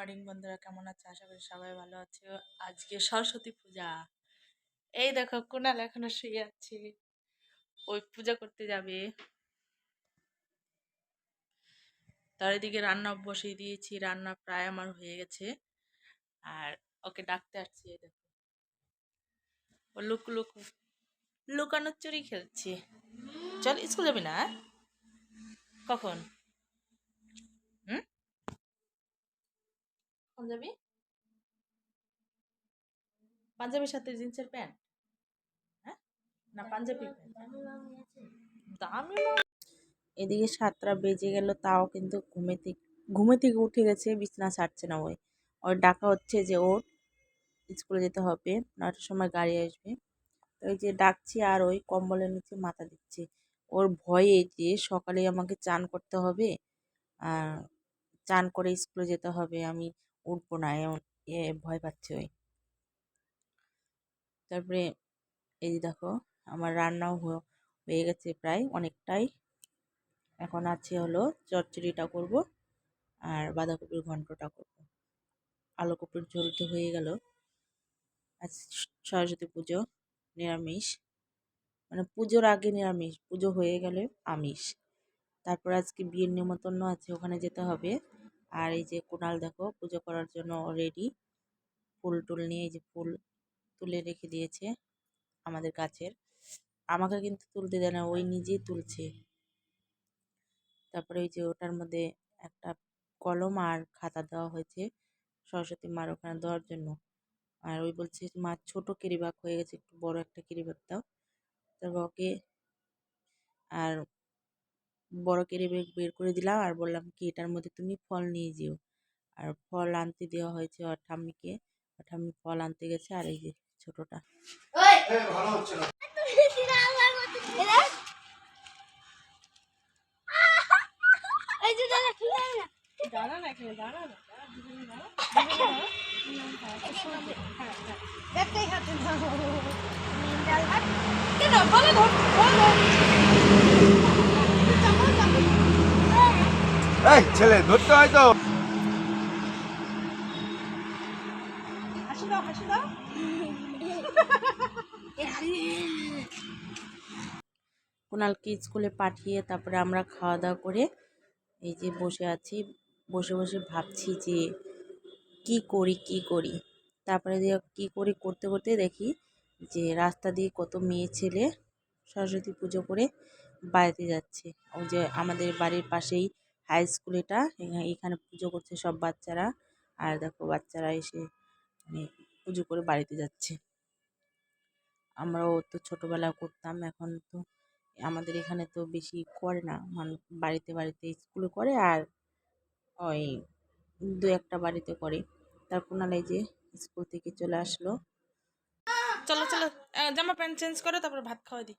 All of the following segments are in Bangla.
মর্নিং বন্ধুরা, কেমন আছে? আশা করি সবাই ভালো আছে। আজকে সরস্বতী পূজা। এই দেখো, কুনাল এখনো শুয়ে আছে, ওই পূজা করতে যাবে। তার এদিকে রান্না বসিয়ে দিয়েছি, রান্না প্রায় আমার হয়ে গেছে। আর ওকে ডাকতে আসছি। এই দেখো, ও লুকানোর চুরি খেলছে। চল, স্কুল যাবি না? কখন? হুম, কখন যাবি? পাঞ্জাবির সাথে জিন্সের প্যান্ট? হ্যাঁ, না পাঞ্জাবি প্যান্ট? দামি। এদিকে 7টা বেজে গেল, তাও কিন্তু ঘুমে থেকে উঠে গেছে, বিছানা ছাড়ছে না। ওর ডাকা হচ্ছে যে ওর স্কুলে যেতে হবে, 9টার সময় গাড়ি আসবে। তো ওই যে ডাকছি আর ওই কম্বলের নিচে মাথা দিচ্ছে। ওর ভয়ে যে সকালে আমাকে চান করতে হবে, আর চান করে স্কুলে যেতে হবে, আমি উঠবো না, এমন ভয় পাচ্ছে ওই। তারপরে এই যে দেখো, আমার রান্নাও হয়ে গেছে প্রায় অনেকটাই। এখন আছে হলো চচ্চড়িটা করব আর বাঁধাকপির ঘন্টটা করব। আলু কপির ঝোল তো হয়ে গেল। আজ সরস্বতী পুজো, নিরামিষ, মানে পুজোর আগে নিরামিষ, পুজো হয়ে গেলে আমিষ। তারপর আজকে বিয়ের নিমন্ত্রণ আছে, ওখানে যেতে হবে। আর এই যে কুণাল দেখো পুজো করার জন্য রেডি, ফুল টুল নিয়ে এই যে ফুল তুলে রেখে দিয়েছে আমাদের গাছের। আমাকে কিন্তু তুলতে দেয় না, ওই নিজেই তুলছে। তারপরে ওই যে ওটার মধ্যে একটা কলম আর খাতা দেওয়া হয়েছে সরস্বতী মার ওখানে দেওয়ার জন্য। আর ওই বলছে, মা ছোট ক্যারি ব্যাগ হয়ে গেছে, একটু বড় একটা ক্যারি ব্যাগ দাও। তারপর ওকে আর বড় ক্যারি ব্যাগ বের করে দিলাম আর বললাম কি, এটার মধ্যে তুমি ফল নিয়ে যেও। আর ফল আনতে দেওয়া হয়েছে ওর ঠাম্মিকে, ওর ঠাম্মি ফল আনতে গেছে। আর এই যে ছোটটা দাঁড়া না, এখানে দাঁড়া না, এই ছেলে ধরতে হয় তো। হাসি দাও, হাসি দাও। কুণালকে স্কুলে পাঠিয়ে তারপরে আমরা খাওয়া দাওয়া করে এই যে বসে আছি। বসে বসে ভাবছি যে কি করি। তারপরে দিয়ে কী করি করতে করতে দেখি যে রাস্তা দিয়ে কত মেয়ে ছেলে সরস্বতী পুজো করে বাড়িতে যাচ্ছে। ওই যে আমাদের বাড়ির পাশেই হাই স্কুল, এটা এখানে পুজো করছে সব বাচ্চারা। আর দেখো বাচ্চারা এসে মানে পুজো করে বাড়িতে যাচ্ছে। আমরাও তো ছোটোবেলা করতাম, এখন তো আমাদের এখানে তো বেশি করে না, মানুষ বাড়িতে বাড়িতে স্কুলে করে আর ওই দু একটা বাড়িতে করে। তারপর না এই যে স্কুল থেকে চলে আসলো। চলো চলো, জামা প্যান্ট চেঞ্জ করো, তারপর ভাত খাওয়া দি।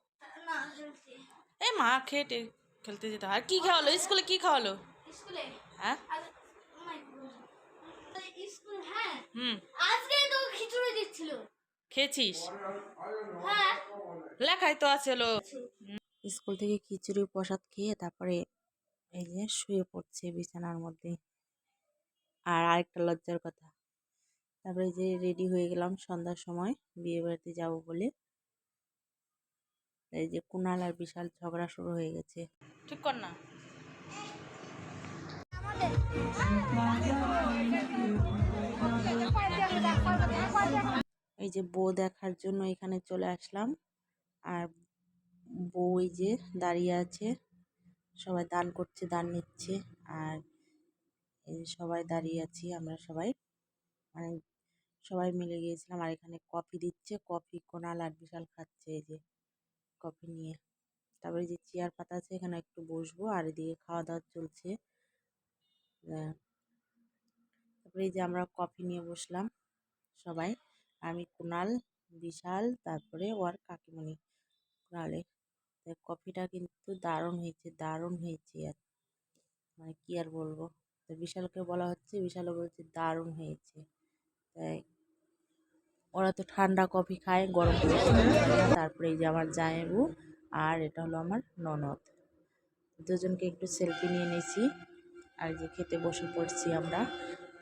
এই মা খেটে খেলতে যেতে হয়। আর কি খাওয়ালো স্কুলে, কি খাওয়ালো? হ্যাঁ, হুম, খেয়েছিস? লেখাই তো আছে হলো। স্কুল থেকে খিচুড়ি প্রসাদ খেয়ে তারপরে এই যে শুয়ে পড়ছে বিছানার মধ্যে। আর আরেকটা লজ্জার কথা, তারপরে যে রেডি হয়ে গেলাম সন্ধ্যার সময় বিয়ে বাড়িতে যাবো বলে। এই যে কুণাল আর বিশাল ঝগড়া শুরু হয়ে গেছে। ঠিক কর না। এই যে বউ দেখার জন্য এখানে চলে আসলাম। আর বউ এই যে দাঁড়িয়ে আছে, সবাই দান করছে, দান নিচ্ছে। আর এই যে সবাই দাঁড়িয়ে আছি আমরা সবাই, মানে সবাই মিলে গিয়েছিলাম। আর এখানে কফি দিচ্ছে, কফি কোণাল আর বিশাল খাচ্ছে এই যে কফি নিয়ে। তারপরে যে চেয়ার পাতা আছে, এখানে একটু বসবো। আর এদিকে খাওয়া দাওয়া চলছে। তারপরে এই যে আমরা কফি নিয়ে বসলাম সবাই, আমি, কুণাল, বিশাল, তারপরে ওর কাকিমণি কুণালের। কফিটা কিন্তু দারুণ হয়েছে, দারুণ হয়েছে। আর মানে কি আর বলবো। তো বিশালকে বলা হচ্ছে, বিশালও বলছে দারুণ হয়েছে। তাই ওরা তো ঠান্ডা কফি খায়, গরম কফি খায় না। তারপরে এই যে আমার জামাইবু আর এটা হলো আমার ননদ, দুজনকে একটু সেলফি নিয়ে নিয়েছি। আর যে খেতে বসে পড়ছি আমরা।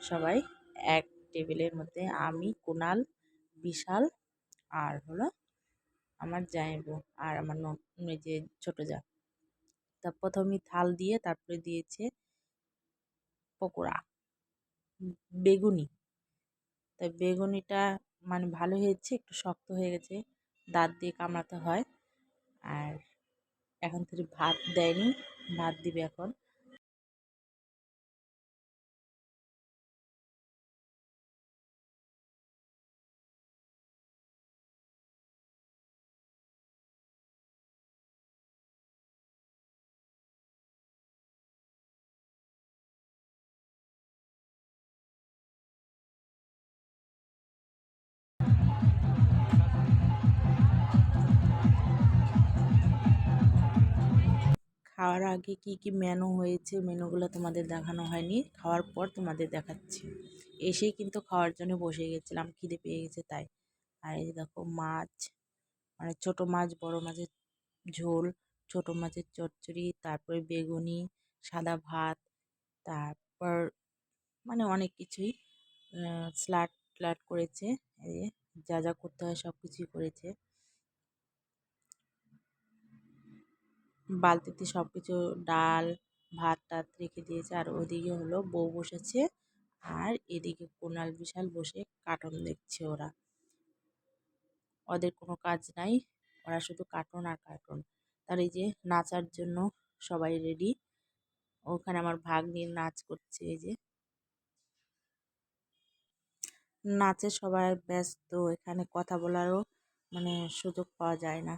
সবাই এক টেবিলের মধ্যে, আমি, কুনাল, বিশাল আর হলো আমার জামাইবু আর আমার ওই যে ছোট যা। তা প্রথমেই থাল দিয়ে তারপরে দিয়েছে পকোড়া, বেগুনি। তাই বেগুনিটা মানে ভালো হয়েছে, একটু শক্ত হয়ে গেছে, দাঁত দিয়ে কামড়াতে হয়। আর এখন থেকে ভাত দেয়নি, ভাত দিবে এখন। খাওয়ার আগে কি কি মেনু হয়েছে, মেনুগুলো তোমাদের দেখানো হয়নি, খাওয়ার পর তোমাদের দেখাচ্ছি। এসেই কিন্তু খাওয়ার জন্য বসে গেছিলাম, খিদে পেয়ে গেছে তাই। আর এই যে দেখো মাছ, মানে ছোট মাছ, বড় মাছের ঝোল, ছোট মাছের চচ্চড়ি, তারপরে বেগুনি, সাদা ভাত, তারপর মানে অনেক কিছুই, স্যালাড ট্যালাড করেছে। এই যে যা যা করতে হয় সব কিছুই করেছে। বালতিতে সব কিছু ডাল ভাত টাত রেখে দিয়েছে। আর ওদিকে হলো বউ বসেছে, আর এদিকে কুনাল বিশাল বসে কার্টুন দেখছে। ওদের কোনো কাজ নাই, ওরা শুধু কার্টুন আর কার্টুন। তার এই যে নাচার জন্য সবাই রেডি। ওখানে আমার ভাগ্নি নাচ করছে। এই যে নাচে সবাই ব্যস্ত, এখানে কথা বলারও মানে সুযোগ পাওয়া যায় না।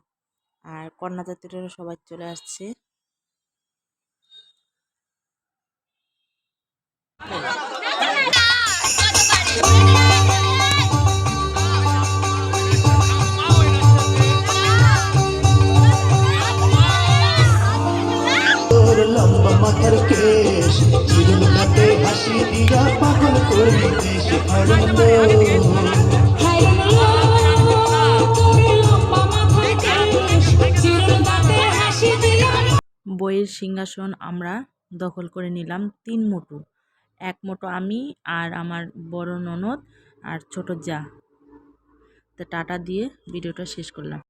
আর কন্যাযাত্রীরা সবাই চলে আসছে। তোর লম্বা মাথার কেশ চিরুন হাতে হাসি দিয়া পাগল করলি দেশ আনন্দ বইয়ের সিংহাসন আমরা দখল করে নিলাম 3 মুঠো। 1 মুঠো আমি আর আমার বড় ননদ আর ছোট যা। তো টাটা দিয়ে ভিডিওটা শেষ করলাম।